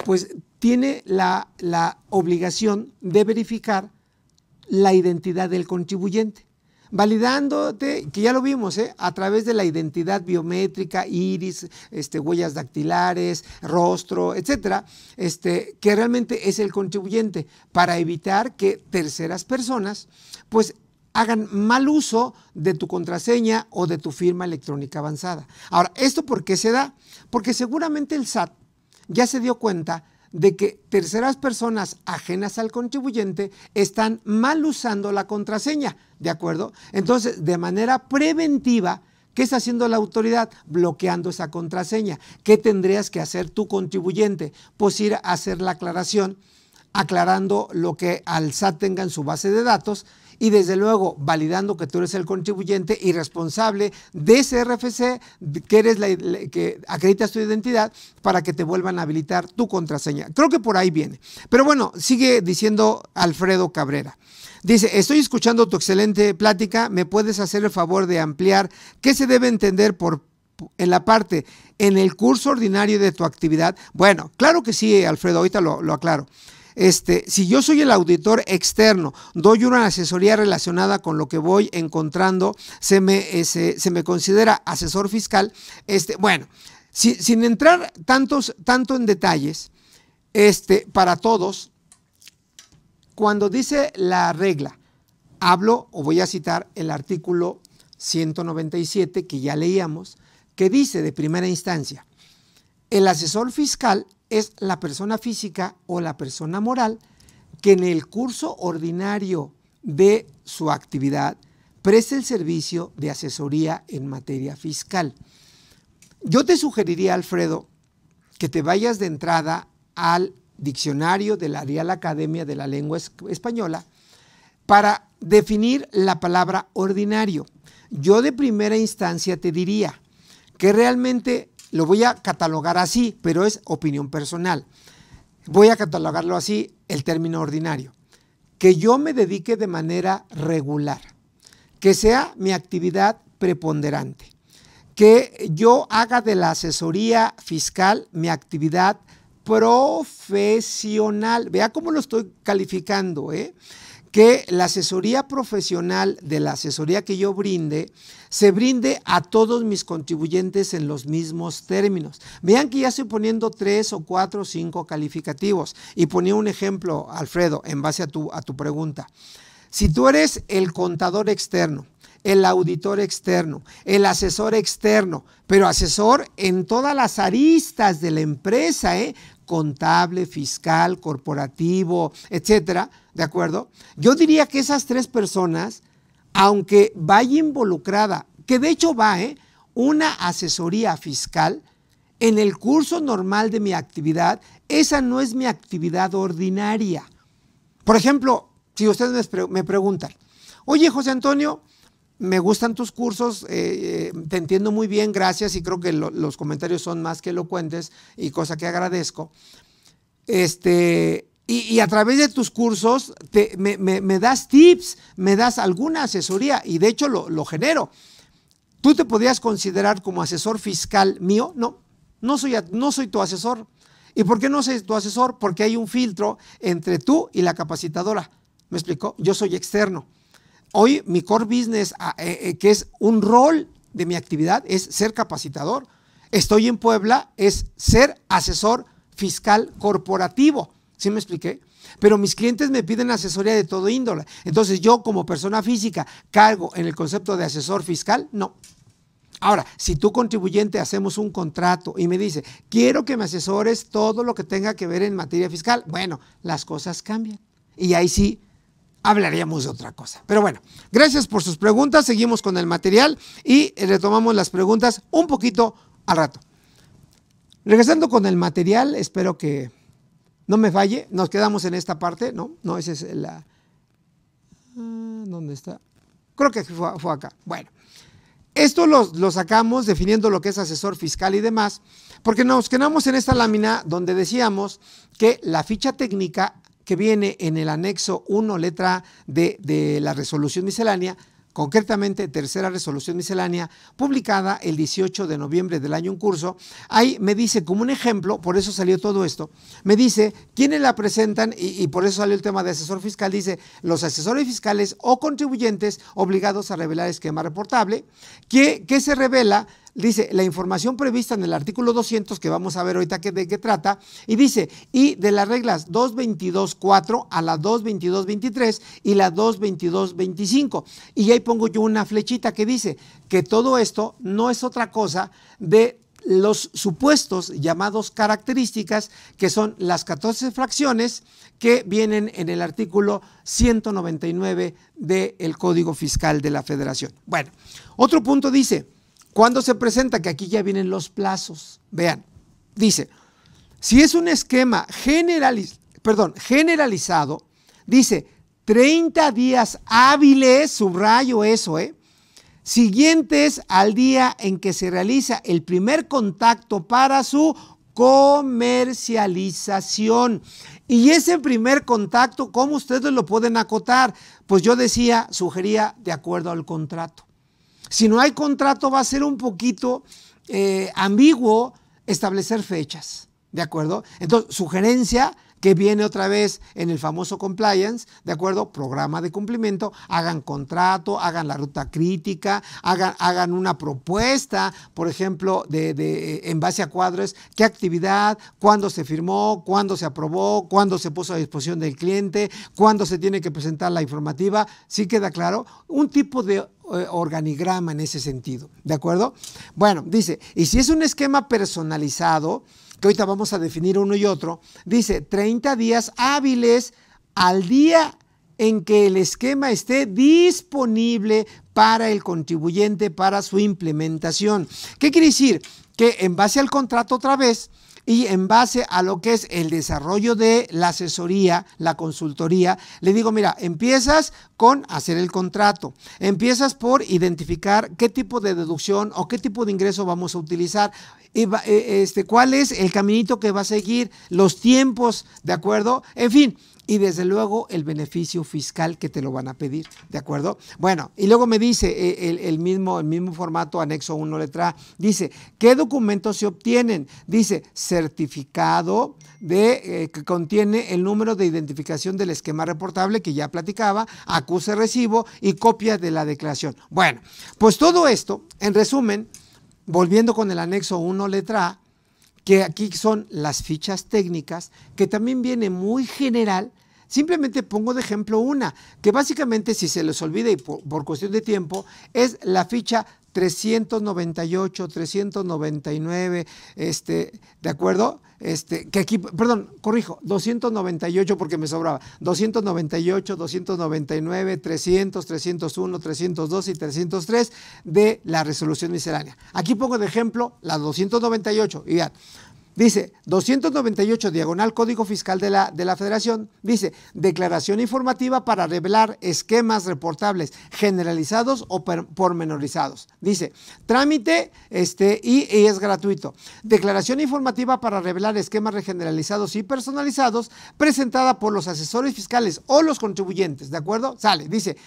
pues tiene la obligación de verificar la identidad del contribuyente, validándote, que ya lo vimos, a través de la identidad biométrica, iris, huellas dactilares, rostro, etcétera, que realmente es el contribuyente, para evitar que terceras personas pues hagan mal uso de tu contraseña o de tu firma electrónica avanzada. Ahora, ¿esto por qué se da? Porque seguramente el SAT ya se dio cuenta de que terceras personas ajenas al contribuyente están mal usando la contraseña, ¿de acuerdo? Entonces, de manera preventiva, ¿qué está haciendo la autoridad? Bloqueando esa contraseña. ¿Qué tendrías que hacer tu contribuyente? Pues ir a hacer la aclaración, aclarando lo que al SAT tenga en su base de datos y desde luego validando que tú eres el contribuyente y responsable de ese RFC, que eres que acreditas tu identidad para que te vuelvan a habilitar tu contraseña. Creo que por ahí viene. Pero bueno, sigue diciendo Alfredo Cabrera. Dice, estoy escuchando tu excelente plática, ¿me puedes hacer el favor de ampliar qué se debe entender en la parte, en el curso ordinario de tu actividad? Bueno, claro que sí, Alfredo, ahorita lo aclaro. Si yo soy el auditor externo, doy una asesoría relacionada con lo que voy encontrando, se me considera asesor fiscal. Bueno, sin entrar tanto en detalles, para todos, cuando dice la regla, hablo o voy a citar el artículo 197 que ya leíamos, que dice de primera instancia, el asesor fiscal es la persona física o la persona moral que en el curso ordinario de su actividad preste el servicio de asesoría en materia fiscal. Yo te sugeriría, Alfredo, que te vayas de entrada al diccionario de la Real Academia de la Lengua Española para definir la palabra ordinario. Yo de primera instancia te diría que realmente lo voy a catalogar así, pero es opinión personal. Voy a catalogarlo así, el término ordinario. Que yo me dedique de manera regular, que sea mi actividad preponderante, que yo haga de la asesoría fiscal mi actividad profesional. Vea cómo lo estoy calificando, que la asesoría profesional de la asesoría que yo brinde, se brinde a todos mis contribuyentes en los mismos términos. Vean que ya estoy poniendo 3 o 4 o 5 calificativos y ponía un ejemplo, Alfredo, en base a tu pregunta. Si tú eres el contador externo, el auditor externo, el asesor externo, pero asesor en todas las aristas de la empresa, contable, fiscal, corporativo, etcétera, ¿de acuerdo? Yo diría que esas 3 personas, aunque vaya involucrada, que de hecho va, una asesoría fiscal, en el curso normal de mi actividad, esa no es mi actividad ordinaria. Por ejemplo, si ustedes me preguntan, oye, José Antonio, me gustan tus cursos, te entiendo muy bien, gracias, y creo que los comentarios son más que elocuentes y cosa que agradezco. Y a través de tus cursos me das tips, me das alguna asesoría y de hecho lo genero. ¿Tú te podrías considerar como asesor fiscal mío? No soy tu asesor. ¿Y por qué no soy tu asesor? Porque hay un filtro entre tú y la capacitadora. ¿Me explicó? Yo soy externo. Hoy mi core business, que es un rol de mi actividad, es ser capacitador. Estoy en Puebla, es ser asesor fiscal corporativo. ¿Sí me expliqué? Pero mis clientes me piden asesoría de todo índole. Entonces yo como persona física cargo en el concepto de asesor fiscal, no. Ahora, si tú contribuyente hacemos un contrato y me dice, quiero que me asesores todo lo que tenga que ver en materia fiscal, bueno, las cosas cambian. Y ahí sí hablaríamos de otra cosa. Pero bueno, gracias por sus preguntas. Seguimos con el material y retomamos las preguntas un poquito al rato. Regresando con el material, espero que no me falle. Nos quedamos en esta parte, ¿no? No, esa es la... ¿Dónde está? Creo que fue acá. Bueno, esto lo sacamos definiendo lo que es asesor fiscal y demás, porque nos quedamos en esta lámina donde decíamos que la ficha técnica que viene en el anexo 1, letra D de la resolución miscelánea, concretamente tercera resolución miscelánea, publicada el 18 de noviembre del año en curso. Ahí me dice como un ejemplo, por eso salió todo esto, me dice quiénes la presentan y por eso salió el tema de asesor fiscal. Dice los asesores fiscales o contribuyentes obligados a revelar esquema reportable. ¿Qué se revela? Dice la información prevista en el artículo 200, que vamos a ver ahorita de qué trata, y dice, y de las reglas 222.4 a la 222.23 y la 222.25. Y ahí pongo yo una flechita que dice que todo esto no es otra cosa de los supuestos llamados características, que son las 14 fracciones que vienen en el artículo 199 del Código Fiscal de la Federación. Bueno, otro punto dice, ¿cuándo se presenta? Que aquí ya vienen los plazos. Vean, dice, si es un esquema generalizado, dice 30 días hábiles, subrayo eso, siguientes al día en que se realiza el primer contacto para su comercialización. Y ese primer contacto, ¿cómo ustedes lo pueden acotar? Pues yo sugería de acuerdo al contrato. Si no hay contrato, va a ser un poquito ambiguo establecer fechas, ¿de acuerdo? Entonces, sugerencia que viene otra vez en el famoso compliance, ¿de acuerdo? Programa de cumplimiento, hagan contrato, hagan la ruta crítica, hagan una propuesta, por ejemplo, en base a cuadros, qué actividad, cuándo se firmó, cuándo se aprobó, cuándo se puso a disposición del cliente, cuándo se tiene que presentar la informativa. ¿Sí queda claro? Un tipo de organigrama en ese sentido, ¿de acuerdo? Bueno, dice, y si es un esquema personalizado, que ahorita vamos a definir uno y otro, dice 30 días hábiles al día en que el esquema esté disponible para el contribuyente para su implementación. ¿Qué quiere decir? Que en base al contrato otra vez y en base a lo que es el desarrollo de la asesoría, la consultoría, le digo, mira, empiezas con hacer el contrato, empiezas por identificar qué tipo de deducción o qué tipo de ingreso vamos a utilizar, y cuál es el caminito que va a seguir, los tiempos, ¿de acuerdo? En fin, y desde luego el beneficio fiscal que te lo van a pedir, ¿de acuerdo? Bueno, y luego me dice el mismo formato, anexo 1, letra A, dice, ¿qué documentos se obtienen? Dice, certificado que contiene el número de identificación del esquema reportable, que ya platicaba, acuse recibo y copia de la declaración. Bueno, pues todo esto, en resumen, volviendo con el anexo 1, letra A, que aquí son las fichas técnicas, que también viene muy general. Simplemente pongo de ejemplo una, que básicamente, si se les olvida y por cuestión de tiempo, es la ficha 398, 399, ¿de acuerdo? Que aquí, perdón, corrijo, 298 porque me sobraba, 298, 299, 300, 301, 302 y 303 de la resolución miscelánea. Aquí pongo de ejemplo la 298 y vean. Dice 298 diagonal Código Fiscal de la Federación, dice declaración informativa para revelar esquemas reportables generalizados o pormenorizados. Dice trámite y es gratuito. Declaración informativa para revelar esquemas generalizados y personalizados presentada por los asesores fiscales o los contribuyentes, ¿de acuerdo? Sale, dice.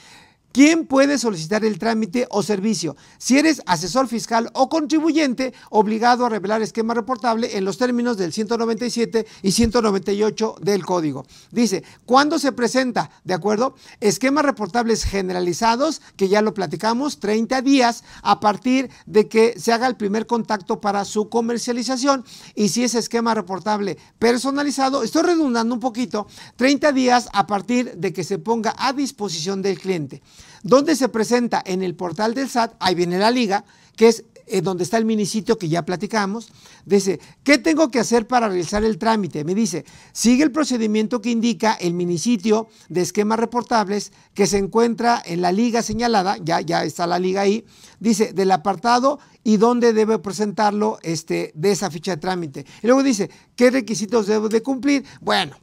¿Quién puede solicitar el trámite o servicio? Si eres asesor fiscal o contribuyente, obligado a revelar esquema reportable en los términos del 197 y 198 del Código. Dice, ¿cuándo se presenta? ¿De acuerdo? Esquemas reportables generalizados, que ya lo platicamos, 30 días a partir de que se haga el primer contacto para su comercialización. Y si es esquema reportable personalizado, estoy redundando un poquito, 30 días a partir de que se ponga a disposición del cliente. ¿Dónde se presenta? En el portal del SAT, ahí viene la liga, que es donde está el minisitio que ya platicamos. Dice, ¿qué tengo que hacer para realizar el trámite? Me dice, sigue el procedimiento que indica el minisitio de esquemas reportables que se encuentra en la liga señalada, ya está la liga ahí, dice, del apartado y dónde debe presentarlo de esa ficha de trámite. Y luego dice, ¿qué requisitos debo de cumplir? Bueno,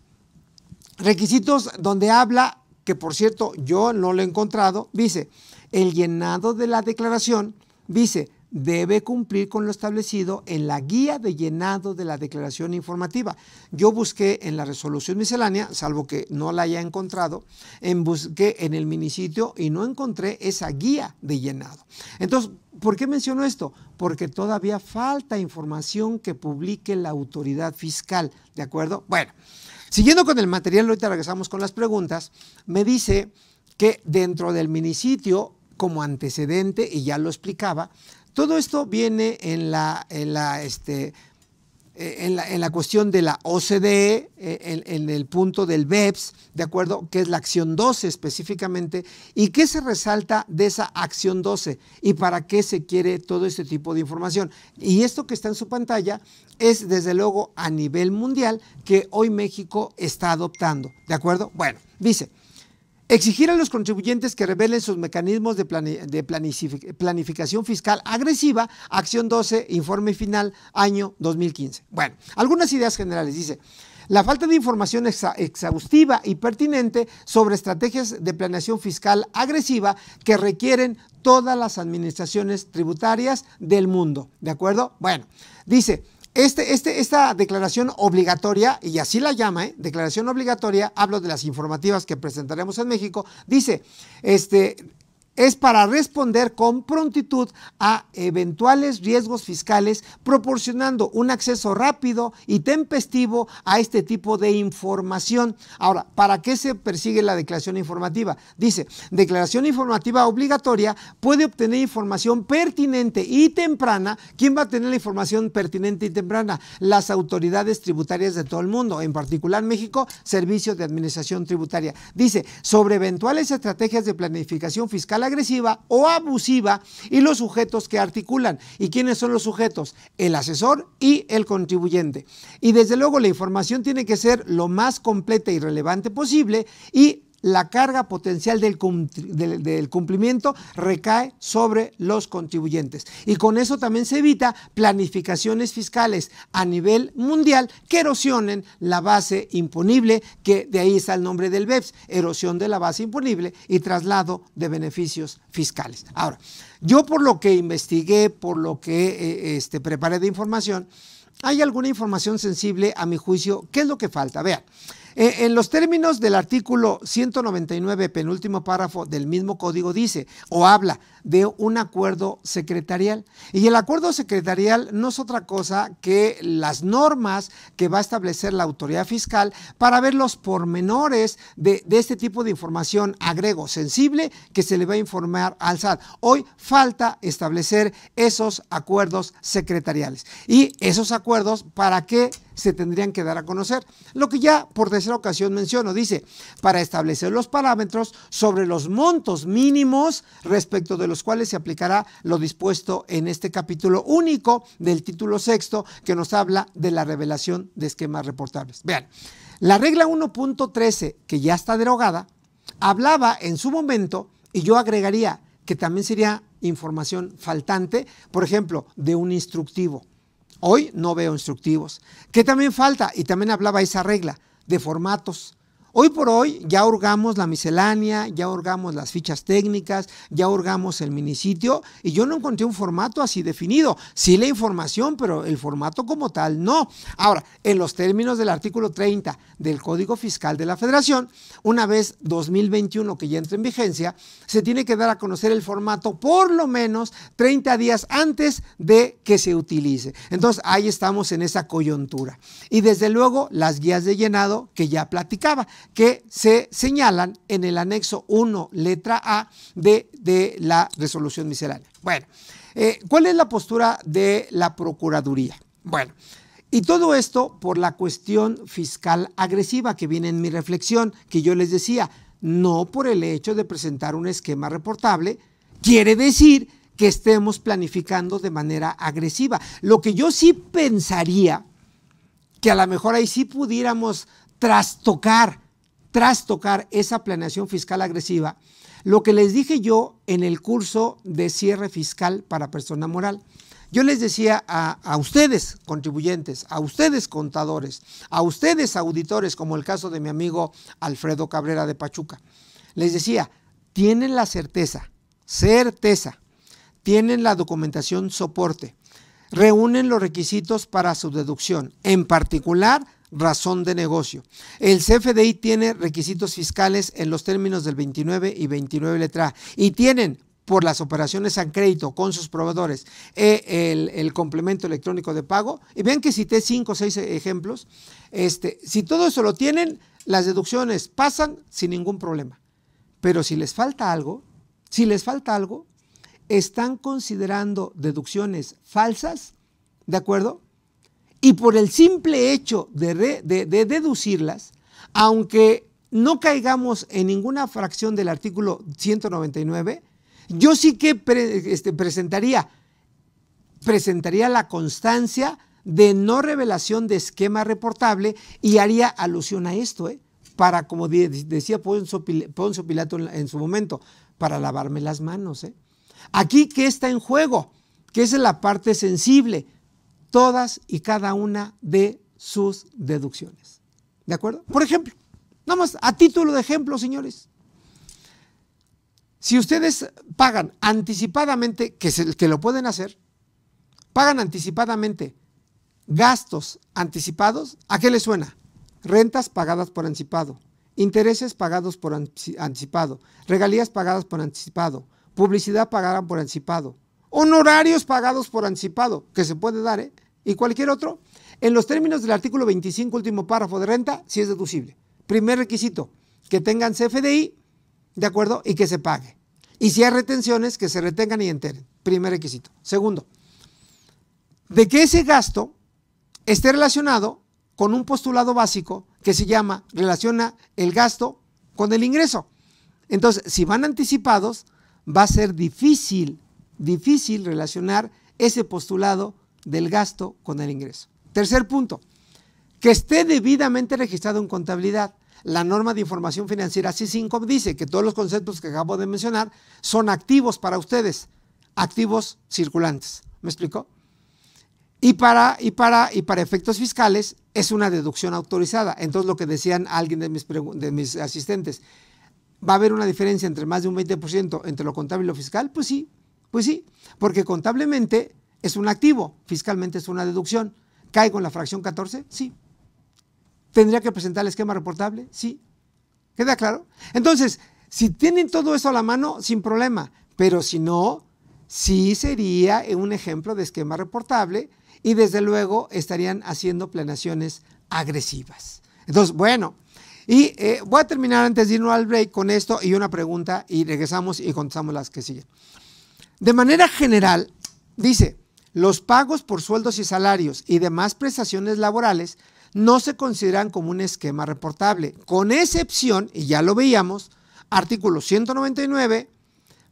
requisitos donde habla, que por cierto yo no lo he encontrado, dice, el llenado de la declaración, dice, debe cumplir con lo establecido en la guía de llenado de la declaración informativa. Yo busqué en la resolución miscelánea, salvo que no la haya encontrado, busqué en el minisitio y no encontré esa guía de llenado. Entonces, ¿por qué menciono esto? Porque todavía falta información que publique la autoridad fiscal, ¿de acuerdo? Bueno, siguiendo con el material, ahorita regresamos con las preguntas, me dice que dentro del minisitio, como antecedente, y ya lo explicaba, todo esto viene en la cuestión de la OCDE, en el punto del BEPS, ¿de acuerdo? Que es la acción 12 específicamente. ¿Y qué se resalta de esa acción 12? ¿Y para qué se quiere todo este tipo de información? Y esto que está en su pantalla es desde luego a nivel mundial que hoy México está adoptando, ¿de acuerdo? Bueno, dice: exigir a los contribuyentes que revelen sus mecanismos de planificación fiscal agresiva, acción 12, informe final, año 2015. Bueno, algunas ideas generales. Dice: la falta de información exhaustiva y pertinente sobre estrategias de planeación fiscal agresiva que requieren todas las administraciones tributarias del mundo. ¿De acuerdo? Bueno, dice: esta declaración obligatoria, y así la llama, declaración obligatoria, hablo de las informativas que presentaremos en México, dice, es para responder con prontitud a eventuales riesgos fiscales, proporcionando un acceso rápido y tempestivo a este tipo de información. Ahora, ¿para qué se persigue la declaración informativa? Dice: declaración informativa obligatoria puede obtener información pertinente y temprana. ¿Quién va a tener la información pertinente y temprana? Las autoridades tributarias de todo el mundo, en particular México, Servicio de Administración Tributaria. Dice: sobre eventuales estrategias de planificación fiscal agresiva o abusiva y los sujetos que articulan. ¿Y quiénes son los sujetos? El asesor y el contribuyente. Y desde luego la información tiene que ser lo más completa y relevante posible, y la carga potencial del cumplimiento recae sobre los contribuyentes. Y con eso también se evita planificaciones fiscales a nivel mundial que erosionen la base imponible, que de ahí está el nombre del BEPS, erosión de la base imponible y traslado de beneficios fiscales. Ahora, yo por lo que investigué, por lo que preparé de información, hay alguna información sensible a mi juicio. ¿Qué es lo que falta? Vean. En los términos del artículo 199, penúltimo párrafo del mismo código, dice o habla de un acuerdo secretarial. Y el acuerdo secretarial no es otra cosa que las normas que va a establecer la autoridad fiscal para ver los pormenores de este tipo de información, agrego, sensible, que se le va a informar al SAT. Hoy falta establecer esos acuerdos secretariales. Y esos acuerdos, ¿para qué se tendrían que dar a conocer? Lo que ya por tercera ocasión menciono, dice: para establecer los parámetros sobre los montos mínimos respecto de los cuales se aplicará lo dispuesto en este capítulo único del título sexto, que nos habla de la revelación de esquemas reportables. Vean, la regla 1.13, que ya está derogada, hablaba en su momento, y yo agregaría que también sería información faltante, por ejemplo, de un instructivo. Hoy no veo instructivos. ¿Qué también falta? Y también hablaba esa regla de formatos. Hoy por hoy ya hurgamos la miscelánea, ya hurgamos las fichas técnicas, ya hurgamos el minisitio, y yo no encontré un formato así definido. Sí la información, pero el formato como tal no. Ahora, en los términos del artículo 30 del Código Fiscal de la Federación, una vez 2021 que ya entra en vigencia, se tiene que dar a conocer el formato por lo menos 30 días antes de que se utilice. Entonces ahí estamos en esa coyuntura. Y desde luego las guías de llenado que ya platicaba, que se señalan en el anexo 1, letra A de la resolución miscelánea. Bueno, ¿cuál es la postura de la Procuraduría? Bueno, y todo esto por la cuestión fiscal agresiva que viene en mi reflexión, que yo les decía, no por el hecho de presentar un esquema reportable, quiere decir que estemos planificando de manera agresiva. Lo que yo sí pensaría, que a lo mejor ahí sí pudiéramos trastocar esa planeación fiscal agresiva, lo que les dije yo en el curso de cierre fiscal para persona moral. Yo les decía a ustedes contribuyentes, a ustedes contadores, a ustedes auditores, como el caso de mi amigo Alfredo Cabrera de Pachuca, les decía: tienen la certeza, tienen la documentación soporte, reúnen los requisitos para su deducción, en particular razón de negocio. El CFDI tiene requisitos fiscales en los términos del 29 y 29 letra A y tienen por las operaciones a crédito con sus proveedores el complemento electrónico de pago. Y vean que cité 5 o 6 ejemplos. Si todo eso lo tienen, las deducciones pasan sin ningún problema. Pero si les falta algo, están considerando deducciones falsas, ¿de acuerdo? Y por el simple hecho de deducirlas, aunque no caigamos en ninguna fracción del artículo 199, yo sí que presentaría la constancia de no revelación de esquema reportable y haría alusión a esto, para, como decía Poncio Pilato en su momento, para lavarme las manos. Aquí, ¿qué está en juego? Que esa es la parte sensible, todas y cada una de sus deducciones. ¿De acuerdo? Por ejemplo, nada más a título de ejemplo, señores, si ustedes pagan anticipadamente, que lo pueden hacer, pagan anticipadamente gastos anticipados, ¿a qué les suena? Rentas pagadas por anticipado, intereses pagados por anticipado, regalías pagadas por anticipado, publicidad pagada por anticipado, honorarios pagados por anticipado, que se puede dar, y cualquier otro. En los términos del artículo 25, último párrafo de renta, sí es deducible. Primer requisito, que tengan CFDI, ¿de acuerdo? Y que se pague. Y si hay retenciones, que se retengan y enteren. Primer requisito. Segundo, de que ese gasto esté relacionado con un postulado básico que se llama relaciona el gasto con el ingreso. Entonces, si van anticipados, va a ser difícil relacionar ese postulado del gasto con el ingreso. Tercer punto, que esté debidamente registrado en contabilidad. La norma de información financiera C5 dice que todos los conceptos que acabo de mencionar son activos para ustedes, activos circulantes. ¿Me explicó? Y para efectos fiscales es una deducción autorizada. Entonces, lo que decían alguien de mis asistentes, ¿va a haber una diferencia entre más de un 20% entre lo contable y lo fiscal? Pues sí, porque contablemente es un activo, fiscalmente es una deducción. ¿Caigo en la fracción 14? Sí. ¿Tendría que presentar el esquema reportable? Sí. ¿Queda claro? Entonces, si tienen todo eso a la mano, sin problema, pero si no, sí sería un ejemplo de esquema reportable y desde luego estarían haciendo planeaciones agresivas. Entonces, bueno, y voy a terminar antes de irnos al break con esto y una pregunta y regresamos y contestamos las que siguen. De manera general, dice, los pagos por sueldos y salarios y demás prestaciones laborales no se consideran como un esquema reportable, con excepción, y ya lo veíamos, artículo 199,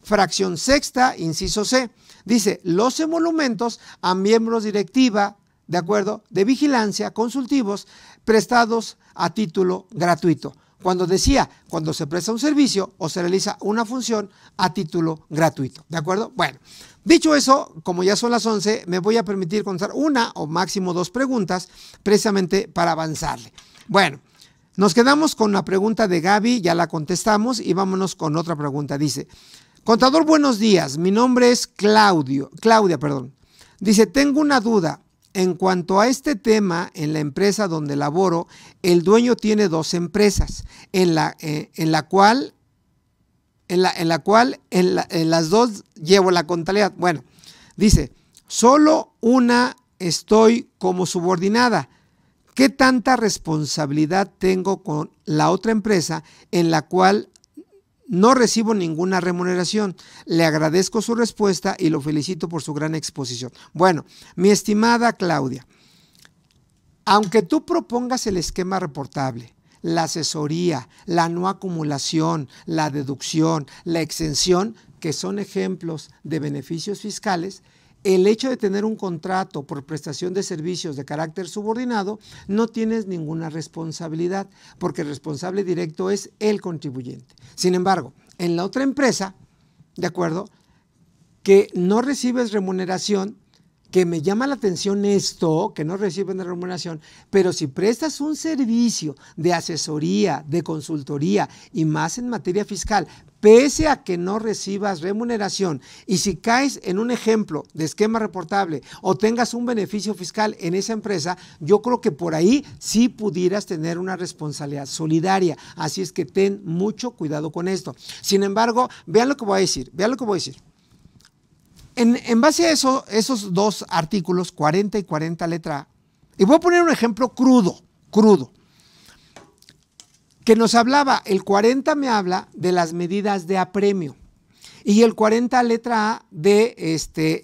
fracción sexta, inciso C, dice, los emolumentos a miembros directiva, de acuerdo, de vigilancia, consultivos, prestados a título gratuito. Cuando decía, cuando se presta un servicio o se realiza una función a título gratuito, ¿de acuerdo? Bueno, dicho eso, como ya son las 11, me voy a permitir contestar una o máximo 2 preguntas precisamente para avanzarle. Bueno, nos quedamos con la pregunta de Gaby, ya la contestamos y vámonos con otra pregunta. Dice, contador, buenos días, mi nombre es Claudia. Dice, tengo una duda. En cuanto a este tema, en la empresa donde laboro, el dueño tiene 2 empresas, en las 2 llevo la contabilidad. Bueno, dice, solo una estoy como subordinada. ¿Qué tanta responsabilidad tengo con la otra empresa en la cual no recibo ninguna remuneración? Le agradezco su respuesta y lo felicito por su gran exposición. Bueno, mi estimada Claudia, aunque tú propongas el esquema reportable, la asesoría, la no acumulación, la deducción, la exención, que son ejemplos de beneficios fiscales, el hecho de tener un contrato por prestación de servicios de carácter subordinado, no tienes ninguna responsabilidad, porque el responsable directo es el contribuyente. Sin embargo, en la otra empresa, ¿de acuerdo?, que no recibes remuneración, que me llama la atención esto, que no reciben remuneración, pero si prestas un servicio de asesoría, de consultoría y más en materia fiscal, pese a que no recibas remuneración, y si caes en un ejemplo de esquema reportable o tengas un beneficio fiscal en esa empresa, yo creo que por ahí sí pudieras tener una responsabilidad solidaria. Así es que ten mucho cuidado con esto. Sin embargo, vean lo que voy a decir, En base a eso, esos dos artículos, 40 y 40 letra A, y voy a poner un ejemplo crudo, que nos hablaba, el 40 me habla de las medidas de apremio y el 40 letra A de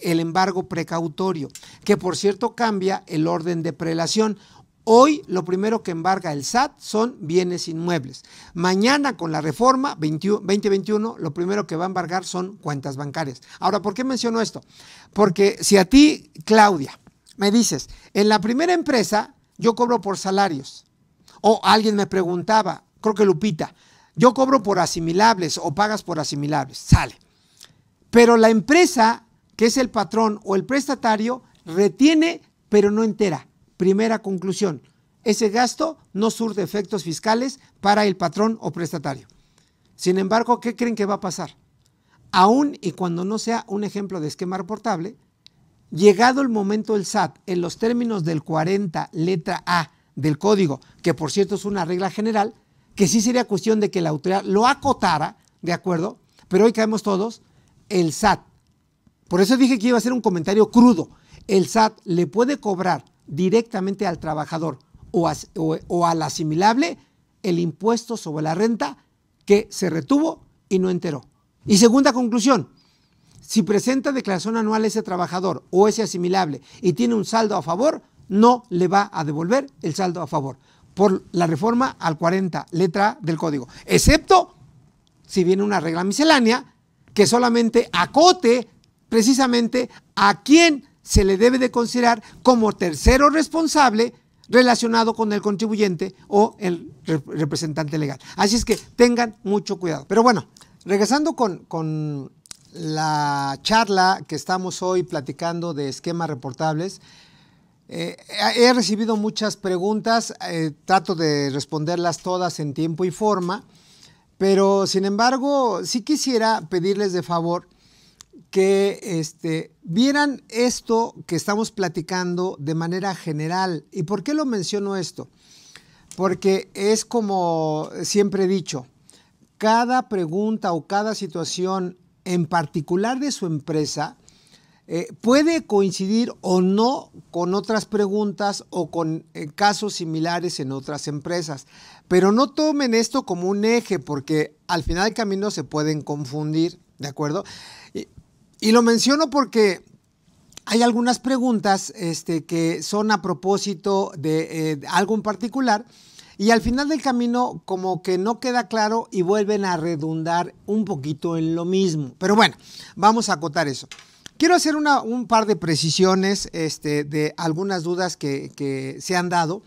el embargo precautorio, que por cierto cambia el orden de prelación. Hoy lo primero que embarga el SAT son bienes inmuebles. Mañana con la reforma 2021 lo primero que va a embargar son cuentas bancarias. Ahora, ¿por qué menciono esto? Porque si a ti, Claudia, me dices, en la primera empresa yo cobro por salarios, o alguien me preguntaba, creo que Lupita, yo cobro por asimilables o pagas por asimilables, sale. Pero la empresa, que es el patrón o el prestatario, retiene pero no entera. Primera conclusión, ese gasto no surte efectos fiscales para el patrón o prestatario. Sin embargo, ¿qué creen que va a pasar? Aún y cuando no sea un ejemplo de esquema reportable, llegado el momento del SAT, en los términos del 40 letra A del código, que por cierto es una regla general, que sí sería cuestión de que la autoridad lo acotara, ¿de acuerdo? Pero hoy caemos todos, el SAT, por eso dije que iba a ser un comentario crudo, el SAT le puede cobrar directamente al trabajador o al asimilable el impuesto sobre la renta que se retuvo y no enteró. Y segunda conclusión, si presenta declaración anual ese trabajador o ese asimilable y tiene un saldo a favor, no le va a devolver el saldo a favor por la reforma al 40 letra A del código, excepto si viene una regla miscelánea que solamente acote precisamente a quién se le debe de considerar como tercero responsable relacionado con el contribuyente o el representante legal. Así es que tengan mucho cuidado. Pero bueno, regresando con la charla que estamos hoy platicando de esquemas reportables, he recibido muchas preguntas, trato de responderlas todas en tiempo y forma, pero sin embargo sí quisiera pedirles de favor que vieran esto que estamos platicando de manera general. ¿Y por qué lo menciono esto? Porque es como siempre he dicho, cada pregunta o cada situación en particular de su empresa puede coincidir o no con otras preguntas o con casos similares en otras empresas. Pero no tomen esto como un eje porque al final del camino se pueden confundir, ¿de acuerdo? Y lo menciono porque hay algunas preguntas que son a propósito de algo en particular y al final del camino como que no queda claro y vuelven a redundar un poquito en lo mismo. Pero bueno, vamos a acotar eso. Quiero hacer un par de precisiones de algunas dudas que se han dado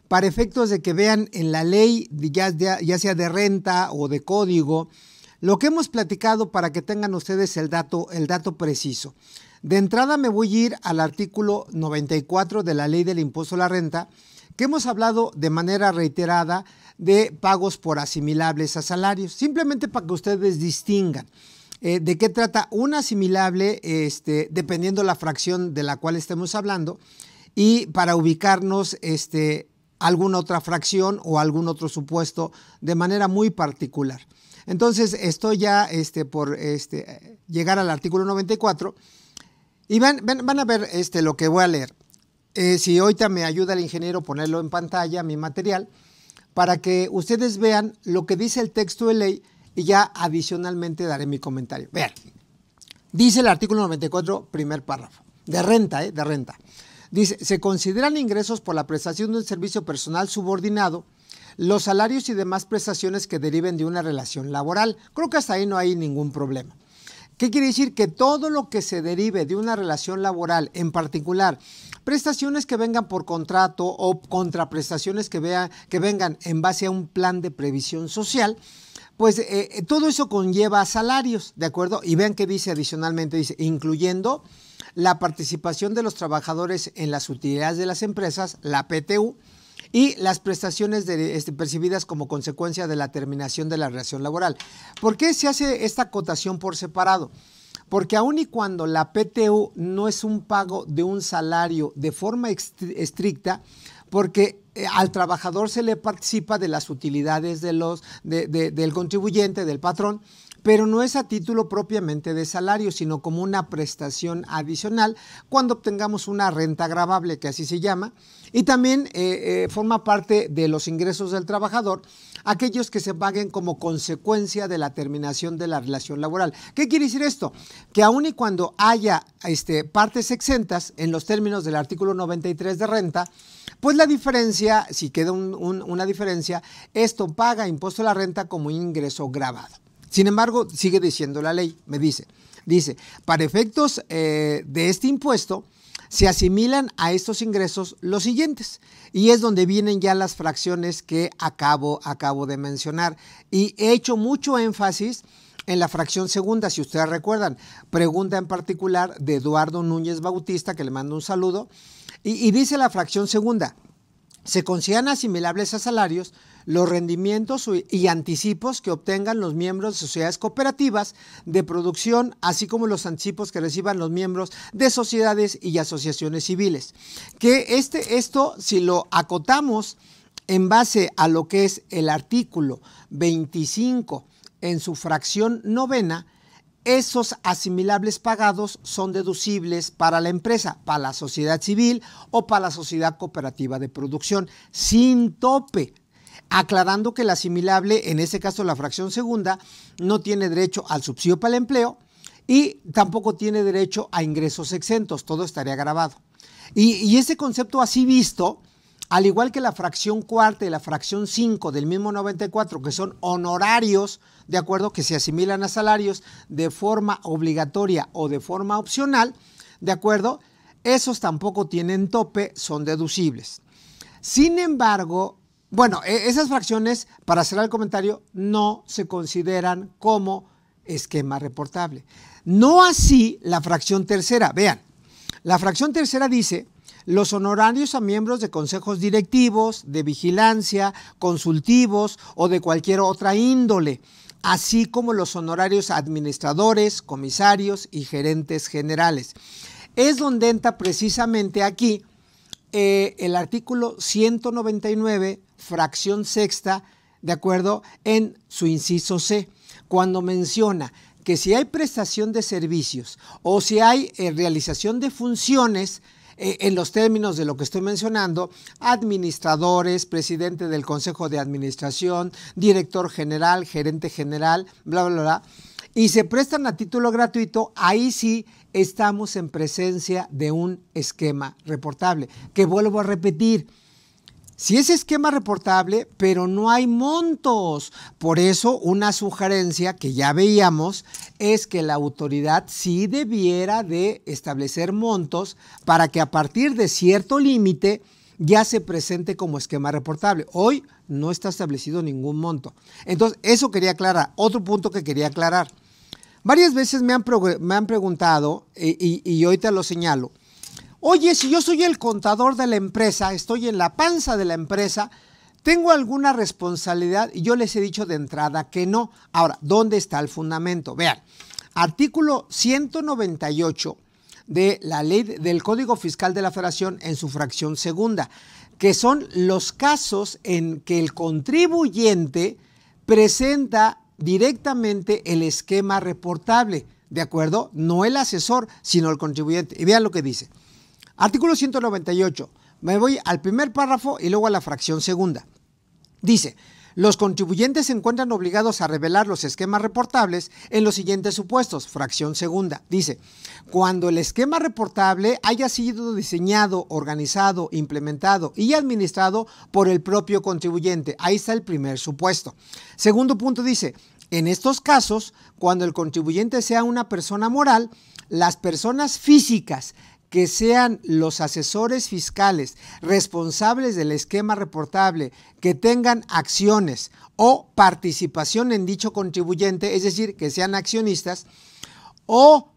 para efectos de que vean en la ley, ya sea de renta o de código, lo que hemos platicado para que tengan ustedes el dato preciso. De entrada me voy a ir al artículo 94 de la Ley del Impuesto a la Renta, que hemos hablado de manera reiterada de pagos por asimilables a salarios, simplemente para que ustedes distingan de qué trata un asimilable, dependiendo la fracción de la cual estemos hablando, y para ubicarnos alguna otra fracción o algún otro supuesto de manera muy particular. Entonces estoy ya por llegar al artículo 94 y van a ver lo que voy a leer. Si ahorita me ayuda el ingeniero ponerlo en pantalla, mi material, para que ustedes vean lo que dice el texto de ley y ya adicionalmente daré mi comentario. Vean, dice el artículo 94, primer párrafo, de renta, de renta. Dice, se consideran ingresos por la prestación de un servicio personal subordinado los salarios y demás prestaciones que deriven de una relación laboral. Creo que hasta ahí no hay ningún problema. ¿Qué quiere decir? Que todo lo que se derive de una relación laboral, en particular, prestaciones que vengan por contrato o contraprestaciones que vengan en base a un plan de previsión social, pues todo eso conlleva salarios, ¿de acuerdo? Y vean que dice adicionalmente, dice, incluyendo la participación de los trabajadores en las utilidades de las empresas, la PTU, y las prestaciones percibidas como consecuencia de la terminación de la relación laboral. ¿Por qué se hace esta acotación por separado? Porque aun y cuando la PTU no es un pago de un salario de forma estricta, porque al trabajador se le participa de las utilidades del contribuyente, del patrón, pero no es a título propiamente de salario, sino como una prestación adicional cuando obtengamos una renta gravable, que así se llama, y también forma parte de los ingresos del trabajador, aquellos que se paguen como consecuencia de la terminación de la relación laboral. ¿Qué quiere decir esto? Que aun y cuando haya partes exentas en los términos del artículo 93 de renta, pues la diferencia, si queda una diferencia, esto paga impuesto a la renta como ingreso gravado. Sin embargo, sigue diciendo la ley, me dice, para efectos de este impuesto, se asimilan a estos ingresos los siguientes, y es donde vienen ya las fracciones que acabo de mencionar, y he hecho mucho énfasis en la fracción segunda. Si ustedes recuerdan, pregunta en particular de Eduardo Núñez Bautista, que le mando un saludo, y dice la fracción segunda: se consideran asimilables a salarios los rendimientos y anticipos que obtengan los miembros de sociedades cooperativas de producción, así como los anticipos que reciban los miembros de sociedades y asociaciones civiles. Que esto, si lo acotamos en base a lo que es el artículo 25 en su fracción novena, esos asimilables pagados son deducibles para la empresa, para la sociedad civil o para la sociedad cooperativa de producción, sin tope. Aclarando que el asimilable, en este caso la fracción segunda, no tiene derecho al subsidio para el empleo y tampoco tiene derecho a ingresos exentos, todo estaría grabado. Y ese concepto así visto, al igual que la fracción cuarta y la fracción 5 del mismo 94, que son honorarios, de acuerdo, que se asimilan a salarios de forma obligatoria o de forma opcional, de acuerdo, esos tampoco tienen tope, son deducibles. Sin embargo, bueno, esas fracciones, para cerrar el comentario, no se consideran como esquema reportable. No así la fracción tercera. Vean, la fracción tercera dice: los honorarios a miembros de consejos directivos, de vigilancia, consultivos o de cualquier otra índole, así como los honorarios a administradores, comisarios y gerentes generales. Es donde entra precisamente aquí el artículo 199, fracción sexta, de acuerdo, en su inciso C, cuando menciona que si hay prestación de servicios o si hay realización de funciones, en los términos de lo que estoy mencionando, administradores, presidente del consejo de administración, director general, gerente general, bla, bla, bla, y se prestan a título gratuito, ahí sí estamos en presencia de un esquema reportable, que vuelvo a repetir, si es esquema reportable, pero no hay montos. Por eso una sugerencia que ya veíamos es que la autoridad sí debiera de establecer montos para que a partir de cierto límite ya se presente como esquema reportable. Hoy no está establecido ningún monto. Entonces, eso quería aclarar. Otro punto que quería aclarar. Varias veces me han preguntado, y ahorita lo señalo: oye, si yo soy el contador de la empresa, estoy en la panza de la empresa, ¿tengo alguna responsabilidad? Y yo les he dicho de entrada que no. Ahora, ¿dónde está el fundamento? Vean, artículo 198 de la ley del Código Fiscal de la Federación en su fracción segunda, que son los casos en que el contribuyente presenta directamente el esquema reportable, ¿de acuerdo? No el asesor, sino el contribuyente. Y vean lo que dice. Artículo 198, me voy al primer párrafo y luego a la fracción segunda. Dice: los contribuyentes se encuentran obligados a revelar los esquemas reportables en los siguientes supuestos. Fracción segunda. Dice: cuando el esquema reportable haya sido diseñado, organizado, implementado y administrado por el propio contribuyente. Ahí está el primer supuesto. Segundo punto dice: en estos casos, cuando el contribuyente sea una persona moral, las personas físicas que sean los asesores fiscales responsables del esquema reportable, que tengan acciones o participación en dicho contribuyente, es decir, que sean accionistas, o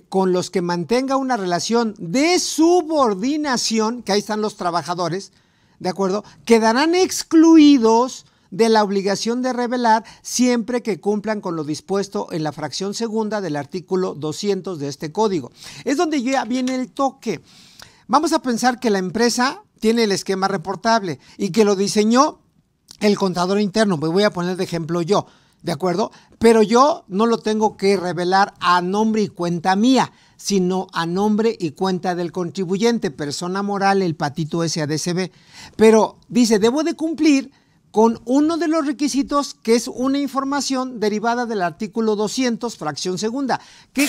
con los que mantenga una relación de subordinación, que ahí están los trabajadores, ¿de acuerdo? Quedarán excluidos de la obligación de revelar siempre que cumplan con lo dispuesto en la fracción segunda del artículo 200 de este código. Es donde ya viene el toque. Vamos a pensar que la empresa tiene el esquema reportable y que lo diseñó el contador interno. Me voy a poner de ejemplo yo, ¿de acuerdo? Pero yo no lo tengo que revelar a nombre y cuenta mía, sino a nombre y cuenta del contribuyente, persona moral, el patito SADCB. Pero dice, debo de cumplir con uno de los requisitos que es una información derivada del artículo 200, fracción segunda. ¿Qué